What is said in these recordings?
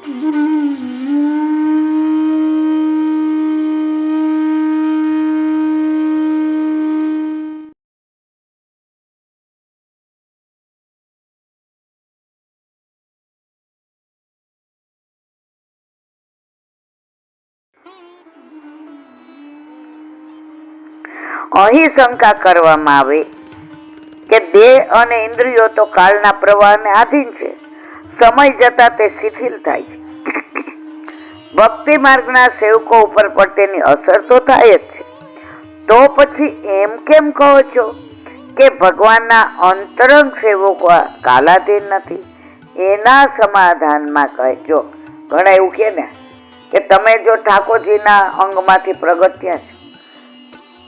અહીં શંકા કરવામાં આવે કે દેહ અને ઇન્દ્રિયો તો કાળના પ્રવાહને આધીન છે, સમય જતા તે શિથિલ થાય છે. ભક્તિ માર્ગના સેવકો ઉપર પણ તેની અસર તો થાય જ છે. તો પછી એમ કેમ કહો છો કે ભગવાનના અંતરંગ સેવકો કાલાધીન નથી? એના સમાધાનમાં કહેજો. ઘણા એવું કે ને કે તમે જો ઠાકોરજીના અંગમાંથી પ્રગટ થયા છો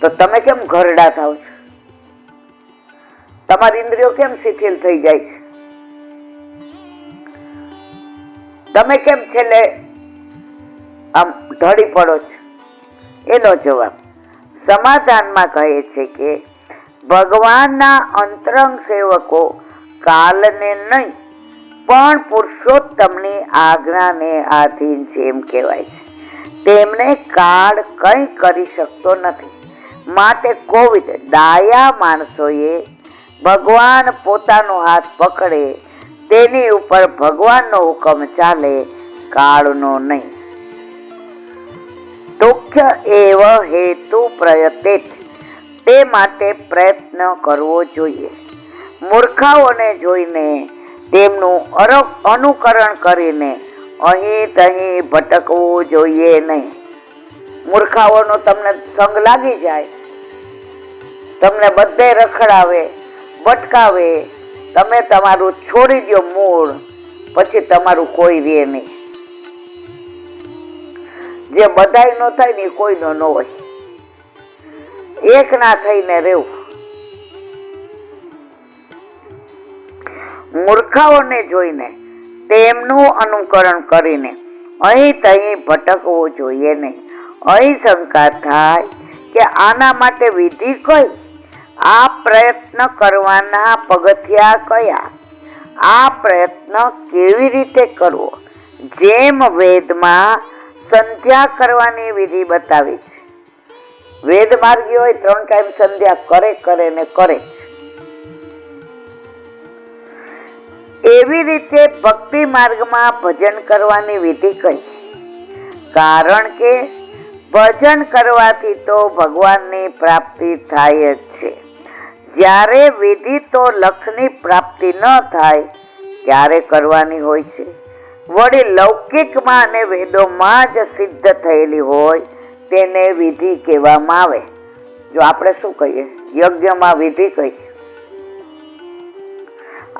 તો તમે કેમ ઘરડા થાવ છો? તમારી ઇન્દ્રિયો કેમ શિથિલ થઈ જાય છે? તમે કેમ છેલ્લે આમ ઢળી પડો છો? એનો જવાબ સમાધાનમાં કહે છે કે ભગવાનના અંતરંગ સેવકો કાલને નહીં પણ પુરુષોત્તમની આજ્ઞાને આધીન છે એમ કહેવાય છે. તેમને કાળ કંઈ કરી શકતો નથી. માટે કોવિદ ડાયા માણસોએ ભગવાન પોતાનો હાથ પકડે તેની ઉપર ભગવાનનો હુકમ ચાલે, કાળનો નહીં. દુઃખ એવ હેતુ પ્રયતેત, તે માટે પ્રયત્ન કરવો જોઈએ. મૂર્ખાઓને જોઈને તેમનું અનુકરણ કરીને અહીં તહીં ભટકવું જોઈએ નહીં. મૂર્ખાઓનો તમને સંગ લાગી જાય, તમને બધે રખડાવે, ભટકાવે, તમે તમારું છોડી દો મૂળ, પછી તમારું કોઈ રહે નહીં. જે બધાય નો થાય ને કોઈનો ન હોય, એક ના થઈને રહેવું. મૂર્ખાઓને જોઈને તેમનું અનુકરણ કરીને અહીં તહીં ભટકવું જોઈએ નહીં. અહીં શંકા થાય કે આના માટે વિધિ કઈ? આ પ્રયત્ન કરવાના પગથિયા કયા? આ પ્રયત્ન કેવી રીતે કરવો? જેમ વેદમાં સંધ્યા કરવાની વિધિ બતાવી છે. વેદ માર્ગી હોય 3 ટાઈમ સંધ્યા કરે ને કરે. એવી રીતે ભક્તિ માર્ગમાં ભજન કરવાની વિધિ કઈ? કારણ કે ભજન કરવાથી તો ભગવાનની પ્રાપ્તિ થાય જ છે. જ્યારે વિધિ તો લક્ષ્યની પ્રાપ્તિ ન થાય ત્યારે કરવાની હોય છે. વળી લૌકિકમાં અને વેદોમાં જ સિદ્ધ થયેલી હોય તેને વિધિ કહેવામાં આવે. જો આપણે શું કહીએ, યજ્ઞમાં વિધિ કહીએ.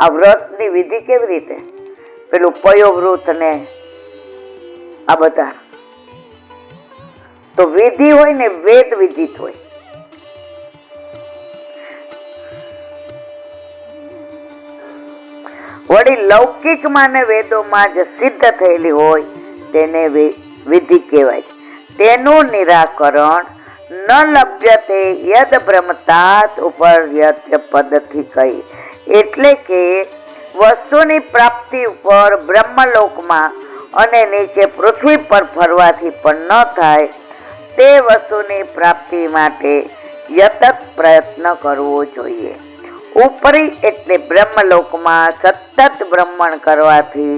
આ વ્રતની વિધિ કેવી રીતે? પેલું પયોવ્રત ને આ બધા તો વિધિ હોય ને, વેદ વિધિત હોય. વળી લૌકિકમાં ને વેદોમાં જ સિદ્ધ થયેલી હોય તેને વિધિ કહેવાય. તેનું નિરાકરણ ન લભ્યતે યદ બ્રહ્મતાત ઉપર પદથી કહી. એટલે કે વસ્તુની પ્રાપ્તિ ઉપર બ્રહ્મલોકમાં અને નીચે પૃથ્વી પર ફરવાથી પણ ન થાય તે વસ્તુની પ્રાપ્તિ માટે યતત પ્રયત્ન કરવો જોઈએ. ઉપરી એટલે બ્રહ્મલોકમાં સતત બ્રહ્મણ કરવાથી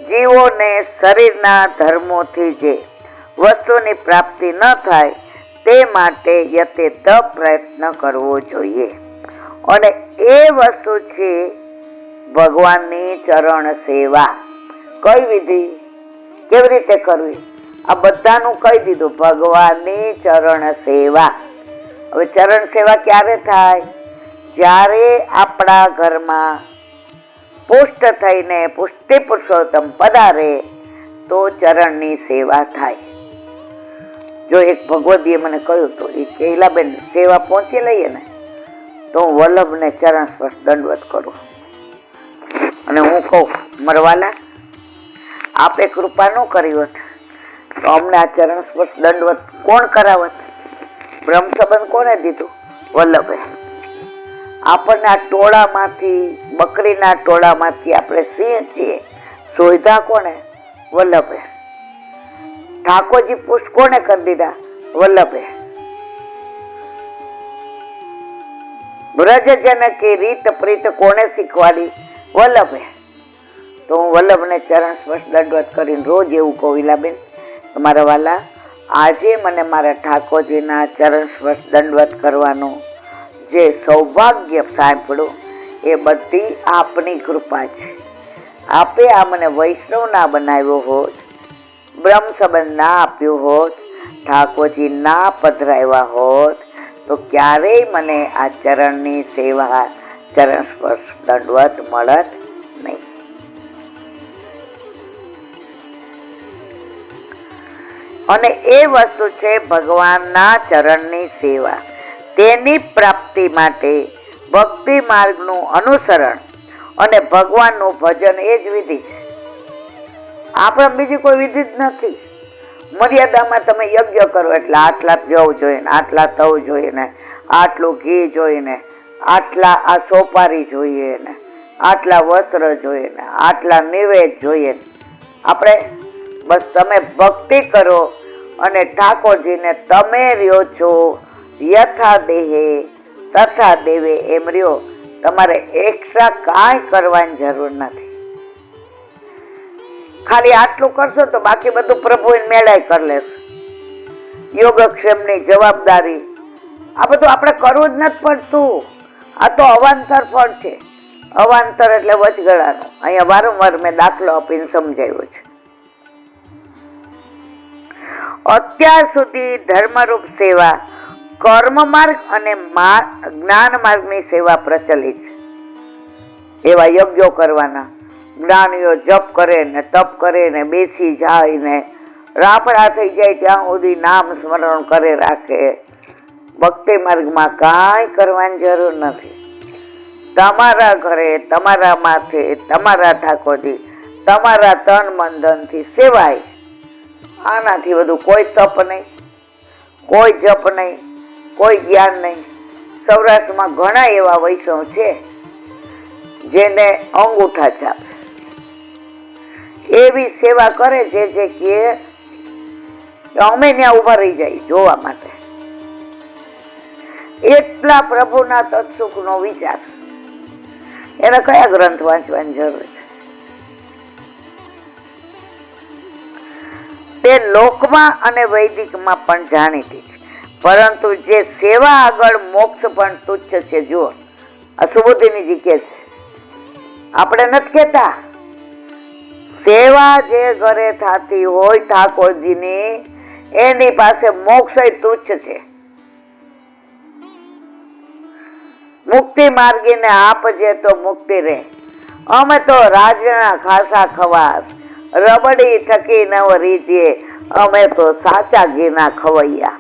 જીવોને શરીરના ધર્મોથી જે વસ્તુની પ્રાપ્તિ ન થાય તે માટે યતેત પ્રયત્ન કરવો જોઈએ. અને એ વસ્તુ છે ભગવાનની ચરણ સેવા. કઈ વિધિ, કેવી રીતે કરવી? આ બધાનું કહી દીધું. ભગવાનની ચરણ સેવા. હવે ચરણ સેવા ક્યારે થાય? જ્યારે આપણા ઘરમાં પુષ્ટ થઈને પુષ્ટિ પુરુષોત્તમ પધારે તો ચરણની સેવા થાય. જો એક ભગવદીએ મને કહ્યું હતું, એ કૈલાબેન સેવા પહોંચી લઈએ ને તો હું વલ્લભને ચરણ સ્પર્શ દંડવત કરું. અને હું કહું, મરવાલા આપે કૃપા ન કરી હોત તો અમને આ ચરણ સ્પર્શ દંડવત કોણ કરાવત? બ્રહ્મ સંબંધ કોને દીધું? વલ્લભે. આપણને આ ટોળામાંથી, બકરીના ટોળામાંથી આપણે સિંહ છીએ, શોધા કોને? વલ્લભે. ઠાકોરજી પુષ્પ કોને કરી દીધા? વલ્લભે. બ્રજ જનકી રીત પ્રીત કોને શીખવાડી? વલ્લભે. તો હું વલ્લભને ચરણ સ્પર્શ દંડવત કરીને રોજ એવું કહું, વિલાબેન તમારા વાલા, આજે મને મારા ઠાકોરજીના ચરણ સ્પર્શ દંડવત કરવાનું જે સૌભાગ્ય સાંપડ્યું એ બધી આપની કૃપા છે. આપે આ મને વૈષ્ણવ ના બનાવ્યો હોત, બ્રહ્મ સંબંધ ના આપ્યો હોત, ઠાકોરજી ના પધરાવ્યા હોત તો ક્યારેય મને આ ચરણની સેવા, ચરણ સ્પર્શ દંડવત મળત નહીં. અને એ વસ્તુ છે ભગવાનના ચરણની સેવા. તેની પ્રાપ્તિ માટે ભક્તિ માર્ગનું અનુસરણ અને ભગવાનનું ભજન એ જ વિધિ છે. આપણે બીજી કોઈ વિધિ જ નથી. મર્યાદામાં તમે યજ્ઞ કરો એટલે આટલા જવું જોઈએ ને, આટલા થવું જોઈએ ને, આટલું ઘી જોઈએ ને, આટલા આ સોપારી જોઈએ ને, આટલા વસ્ત્ર જોઈએ ને, આટલા નિવેદ જોઈએ ને. આપણે બસ તમે ભક્તિ કરો અને ઠાકોરજીને તમે રહ્યો છો યથા દેહે તથા દેવે એમ રહ્યો. તમારે એક્સ્ટ્રા કાંઈ કરવાની જરૂર નથી. ખાલી આટલું કરશો તો બાકી બધું પ્રભુ મેળાય કરી લેશે. યોગક્ષેમની જવાબદારી આ બધું આપણે કરવું જ નથી પડતું. આ તો અવાંતર ફળ છે. અવાંતર એટલે વચગાળાનું. અહીંયા વારંવાર મેં દાખલો આપીને સમજાવ્યો છે. અત્યાર સુધી ધર્મરૂપ સેવા, કર્મ માર્ગ અને જ્ઞાન માર્ગની સેવા પ્રચલિત છે. એવા યજ્ઞો કરવાના, જ્ઞાનીઓ જપ કરે ને તપ કરે ને બેસી જાય ને રાફડા થઈ જાય ત્યાં સુધી નામ સ્મરણ કરે રાખે. ભક્તિ માર્ગમાં કાંઈ કરવાની જરૂર નથી. તમારા ઘરે, તમારા માથે, તમારા ઠાકોરજી તમારા તન મન ધનથી સેવાય. આનાથી બધું કોઈ તપ નહીં, કોઈ જપ નહીં, કોઈ જ્ઞાન નહીં. સૌરાષ્ટ્રમાં ઘણા એવા વૈષ્ણવ છે જેને અંગૂઠા છાપ એવી સેવા કરે છે જે કે અમે ત્યાં ઉભા રહી જાય જોવા માટે. એટલા પ્રભુના તત્સુખનો વિચાર. એને કયા ગ્રંથ વાંચવાની જરૂર છે? તે લોકમાં અને વૈદિકમાં પણ જાણીતી છે. પરંતુ જે સેવા આગળ મોક્ષ પણ તુચ્છ છે. જુઓ, આ સુબોધિનીજી કે છે, આપણે નથી કેતા. સેવા જે ઘરે થતી હોય ઠાકોરજીની, એની પાસે મોક્ષ તુચ્છ છે. મુક્તિ માર્ગીને આપજે તો મુક્તિ રે. અમે તો રાજના ખાસા ખવાસ, રબડી થકી નવ રીજે, અમે તો સાચા ઘીના ખવૈયા.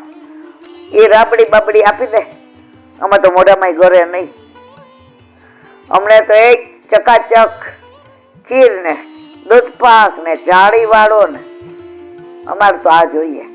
એ રાબડી બાબડી આપી દે, અમે તો મોઢામાં ઘરે નહીં. અમને તો એક ચકાચક ખીર ને દૂધ પાક ને જાળી વાળો ને, અમારે તો આ જોઈએ.